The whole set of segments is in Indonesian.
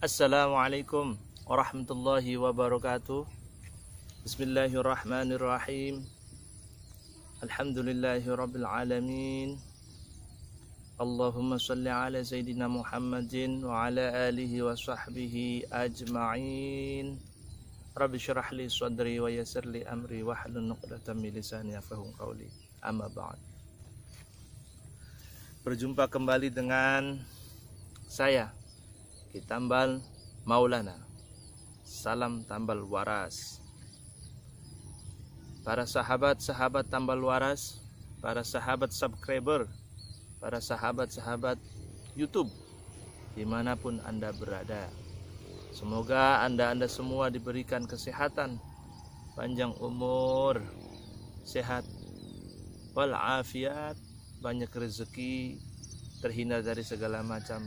Assalamualaikum warahmatullahi wabarakatuh. Bismillahirrahmanirrahim. Alhamdulillahi rabbil alamin. Allahumma salli ala Sayyidina Muhammadin wa ala alihi wa sahbihi ajma'in. Rabbi syrah li sadri wa yassir li amri wa hlul 'uqdatam min lisani yafqahu qawli. Amma ba'd. Berjumpa kembali dengan saya Tambal Maulana. Salam tambal waras. Para sahabat-sahabat tambal waras, para sahabat subscriber, para sahabat-sahabat YouTube, dimanapun Anda berada, semoga Anda semua diberikan kesehatan, panjang umur, sehat, walafiat, banyak rezeki, terhindar dari segala macam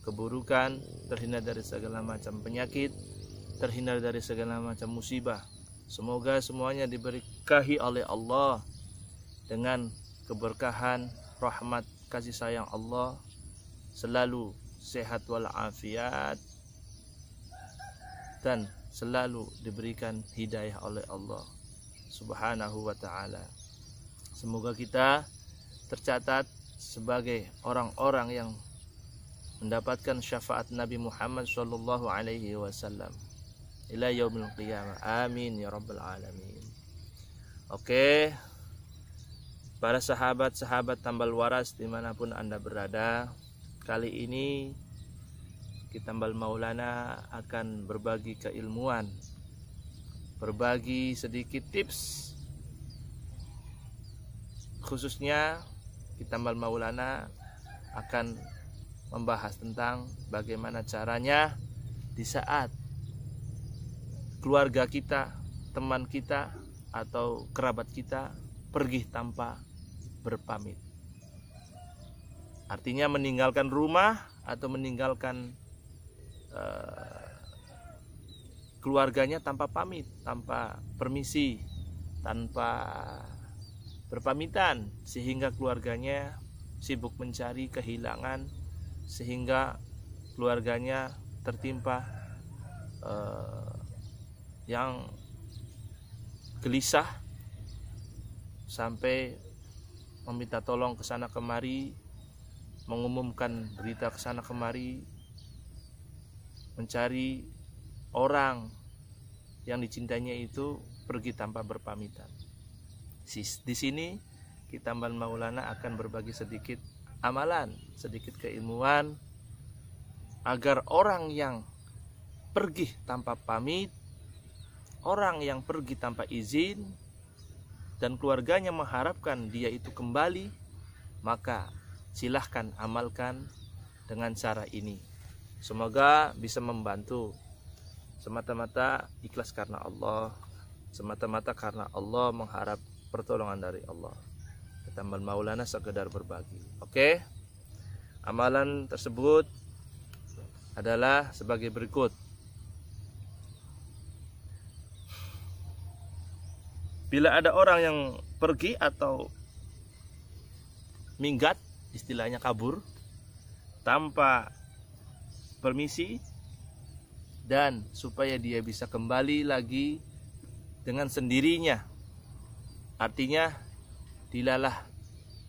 keburukan, terhindar dari segala macam penyakit, terhindar dari segala macam musibah. Semoga semuanya diberkahi oleh Allah dengan keberkahan, rahmat, kasih sayang Allah, selalu sehat walafiat, dan selalu diberikan hidayah oleh Allah Subhanahu wa ta'ala. Semoga kita tercatat sebagai orang-orang yang mendapatkan syafaat Nabi Muhammad sallallahu alaihi wasallam ila yaumil qiyamah. Amin ya rabbal alamin. Oke, para sahabat-sahabat tambal waras dimanapun Anda berada, kali ini Tambal Maulana akan berbagi keilmuan, berbagi sedikit tips, khususnya Tambal Maulana akan membahas tentang bagaimana caranya di saat keluarga kita, teman kita, atau kerabat kita pergi tanpa berpamit. Artinya meninggalkan rumah atau meninggalkan keluarganya tanpa pamit, tanpa permisi, tanpa berpamitan, sehingga keluarganya sibuk mencari, kehilangan, sehingga keluarganya tertimpa yang gelisah sampai meminta tolong ke sana kemari, mengumumkan berita ke sana kemari, mencari orang yang dicintainya itu pergi tanpa berpamitan. Di sini Tambal Maulana akan berbagi sedikit amalan, sedikit keilmuan, agar orang yang pergi tanpa pamit, orang yang pergi tanpa izin, dan keluarganya mengharapkan dia itu kembali, maka silahkan amalkan dengan cara ini. Semoga bisa membantu. Semata-mata ikhlas karena Allah, semata-mata karena Allah, mengharap pertolongan dari Allah. Tambal Maulana sekedar berbagi. Oke, amalan tersebut adalah sebagai berikut. Bila ada orang yang pergi atau minggat, istilahnya kabur, tanpa permisi, dan supaya dia bisa kembali lagi dengan sendirinya, artinya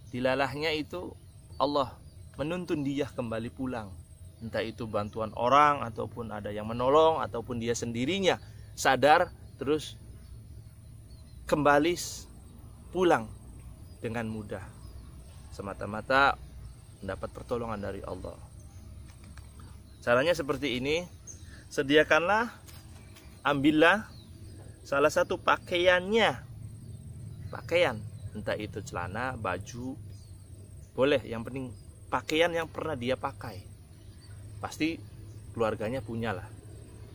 dilalahnya itu Allah menuntun dia kembali pulang, entah itu bantuan orang ataupun ada yang menolong, ataupun dia sendirinya sadar terus kembali pulang dengan mudah, semata-mata mendapat pertolongan dari Allah. Caranya seperti ini. Sediakanlah, ambillah salah satu pakaian, entah itu celana, baju, boleh, yang penting pakaian yang pernah dia pakai. Pasti keluarganya punya lah,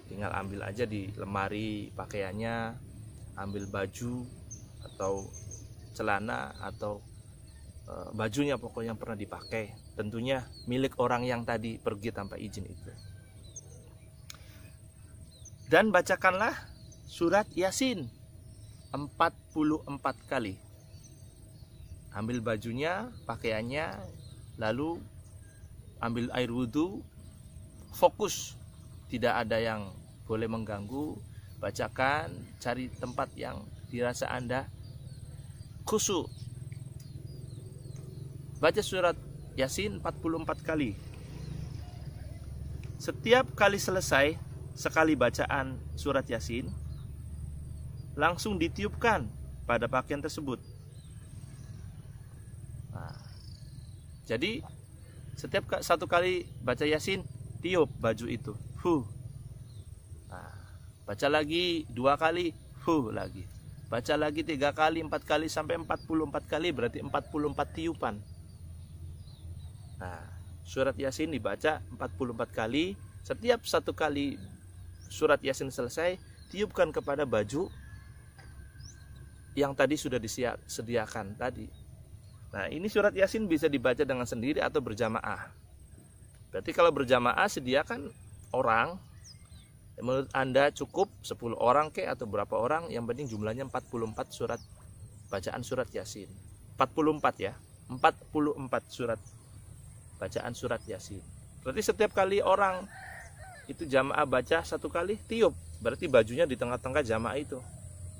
tinggal ambil aja di lemari pakaiannya, ambil baju atau celana atau bajunya, pokoknya yang pernah dipakai, tentunya milik orang yang tadi pergi tanpa izin itu. Dan bacakanlah surat Yasin 44 kali. Ambil bajunya, pakaiannya, lalu ambil air wudhu, fokus tidak ada yang boleh mengganggu. Bacakan, cari tempat yang dirasa Anda khusyuk. Baca surat Yasin 44 kali. Setiap kali selesai sekali bacaan surat Yasin, langsung ditiupkan pada pakaian tersebut. Nah, jadi setiap satu kali baca Yasin, tiup baju itu. Nah, baca lagi 2 kali, lagi. Baca lagi 3 kali, 4 kali, sampai 44 kali, berarti 44 tiupan. Nah, surat Yasin dibaca 44 kali. Setiap satu kali surat Yasin selesai, tiupkan kepada baju yang tadi sudah disediakan tadi. Nah, ini surat Yasin bisa dibaca dengan sendiri atau berjamaah. Berarti kalau berjamaah, sediakan orang. Menurut Anda cukup 10 orang atau berapa orang, yang penting jumlahnya 44 surat bacaan surat Yasin. 44 ya. 44 surat bacaan surat Yasin. Berarti setiap kali orang itu jamaah baca 1 kali, tiup. Berarti bajunya di tengah-tengah jamaah itu.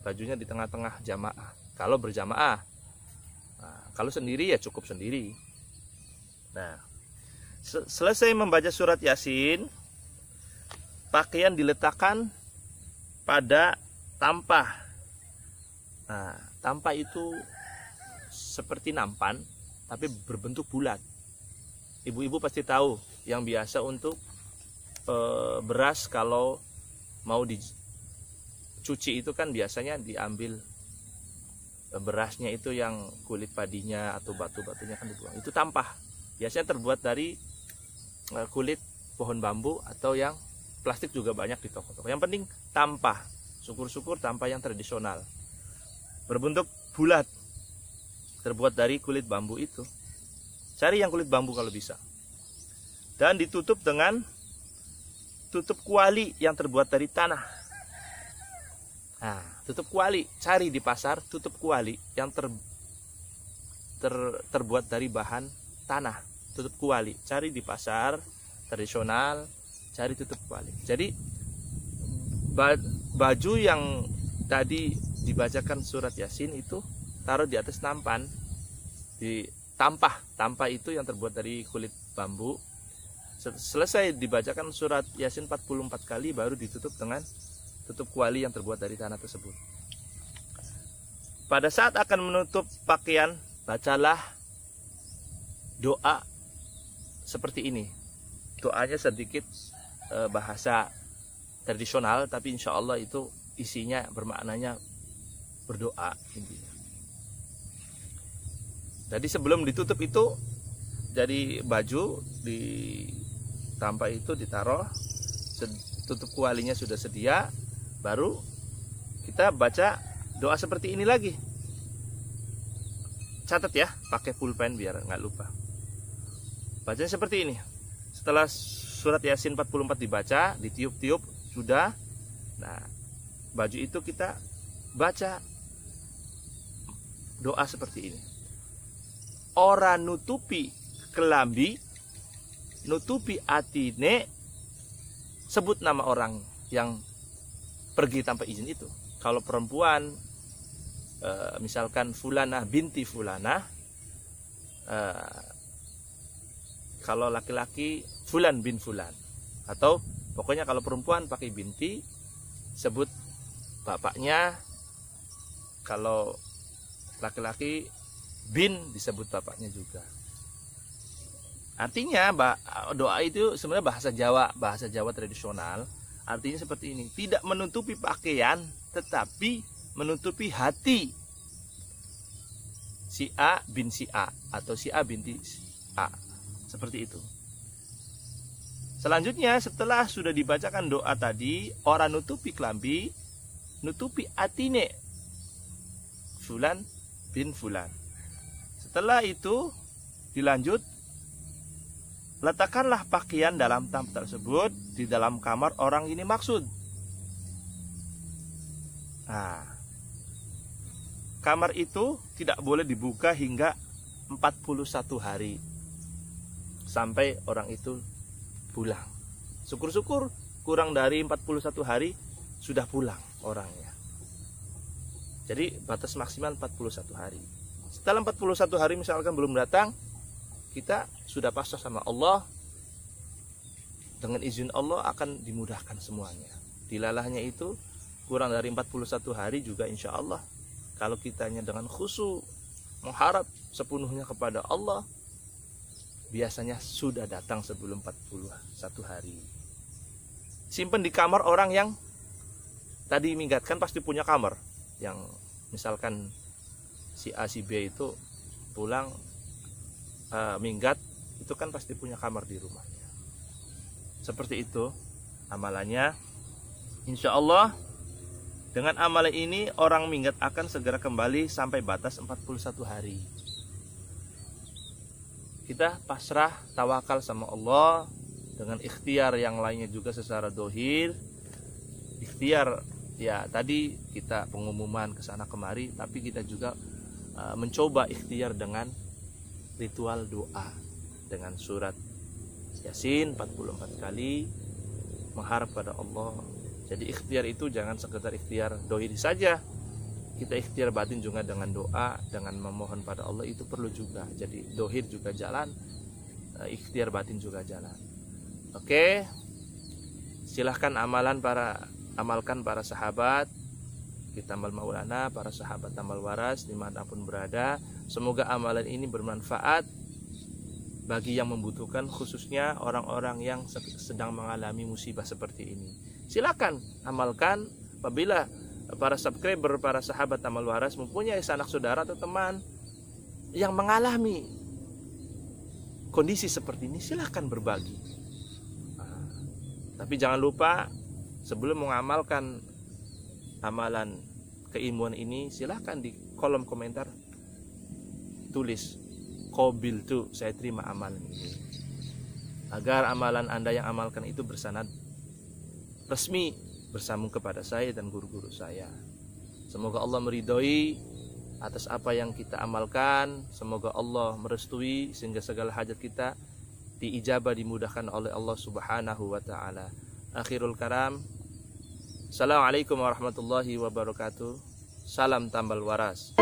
Bajunya di tengah-tengah jamaah. Kalau berjamaah. Nah, kalau sendiri ya cukup sendiri. Nah, selesai membaca surat Yasin, pakaian diletakkan pada tampah. Nah, tampah itu seperti nampan, tapi berbentuk bulat. Ibu-ibu pasti tahu yang biasa untuk beras kalau mau dicuci itu kan biasanya diambil berasnya itu yang kulit padinya atau batu-batunya kan dibuang. Itu tampah. Biasanya terbuat dari kulit pohon bambu atau yang plastik juga banyak di toko-toko. Yang penting tampah. Syukur-syukur tampah yang tradisional. Berbentuk bulat. Terbuat dari kulit bambu itu. Cari yang kulit bambu kalau bisa. Dan ditutup dengan tutup kuali yang terbuat dari tanah. Nah, tutup kuali, cari di pasar tutup kuali yang terbuat dari bahan tanah. Tutup kuali, cari di pasar tradisional, cari tutup kuali. Jadi baju yang tadi dibacakan surat Yasin itu taruh di atas nampan, di tampah itu yang terbuat dari kulit bambu. Selesai dibacakan surat Yasin 44 kali, baru ditutup dengan tutup kuali yang terbuat dari tanah tersebut. Pada saat akan menutup pakaian, bacalah doa seperti ini. Doanya sedikit bahasa tradisional, tapi insya Allah itu isinya bermaknanya berdoa intinya. Jadi sebelum ditutup itu, jadi baju di tampah itu ditaruh, tutup kualinya sudah sedia, baru kita baca doa seperti ini lagi. Catat ya, pakai pulpen biar nggak lupa. Bacanya seperti ini. Setelah surat Yasin 44 dibaca, ditiup-tiup sudah. Nah, baju itu kita baca doa seperti ini. Ora nutupi kelambi, nutupi atine. Sebut nama orang yang pergi tanpa izin itu. Kalau perempuan, misalkan Fulanah binti Fulanah. Kalau laki-laki Fulan bin Fulan. Atau pokoknya kalau perempuan pakai binti, sebut bapaknya. Kalau laki-laki bin, disebut bapaknya juga. Artinya doa itu sebenarnya bahasa Jawa tradisional. Artinya seperti ini, tidak menutupi pakaian tetapi menutupi hati si A bin si A atau si A binti A. Seperti itu. Selanjutnya setelah sudah dibacakan doa tadi, ora nutupi klambi, nutupi atine Fulan bin Fulan. Setelah itu dilanjut, letakkanlah pakaian dalam tampah tersebut di dalam kamar orang ini maksud. Nah, kamar itu tidak boleh dibuka hingga 41 hari sampai orang itu pulang. Syukur-syukur kurang dari 41 hari sudah pulang orangnya. Jadi batas maksimal 41 hari. Setelah 41 hari misalkan belum datang, kita sudah pasrah sama Allah. Dengan izin Allah akan dimudahkan semuanya. Dilalahnya itu kurang dari 41 hari juga insya Allah. Kalau kitanya dengan khusyuk mengharap sepenuhnya kepada Allah, biasanya sudah datang sebelum 41 hari. Simpan di kamar orang yang tadi minggat, kan pasti punya kamar. Yang misalkan si A si B itu pulang minggat, itu kan pasti punya kamar di rumahnya. Seperti itu amalannya. Insya Allah dengan amalan ini orang minggat akan segera kembali sampai batas 41 hari. Kita pasrah, tawakal sama Allah. Dengan ikhtiar yang lainnya juga secara dohir. Ikhtiar ya tadi kita pengumuman ke sana kemari, tapi kita juga mencoba ikhtiar dengan ritual doa dengan surat Yasin 44 kali, mengharap pada Allah. Jadi ikhtiar itu jangan sekedar ikhtiar dohir saja, kita ikhtiar batin juga dengan doa, dengan memohon pada Allah, itu perlu juga. Jadi dohir juga jalan, ikhtiar batin juga jalan. Oke, silahkan amalkan para sahabat kita amal maulana, para sahabat amal waras dimanapun berada. Semoga amalan ini bermanfaat bagi yang membutuhkan, khususnya orang-orang yang sedang mengalami musibah seperti ini. Silakan amalkan. Apabila para subscriber, para sahabat amal waras mempunyai sanak saudara atau teman yang mengalami kondisi seperti ini, silakan berbagi. Tapi jangan lupa sebelum mengamalkan amalan keilmuan ini, silakan di kolom komentar tulis qabiltu, saya terima amalan ini, agar amalan Anda yang amalkan itu bersanad resmi bersambung kepada saya dan guru-guru saya. Semoga Allah meridhoi atas apa yang kita amalkan. Semoga Allah merestui sehingga segala hajat kita diijabah, dimudahkan oleh Allah Subhanahu wa taala. Akhirul kalam. Assalamualaikum warahmatullahi wabarakatuh. Salam tambal waras.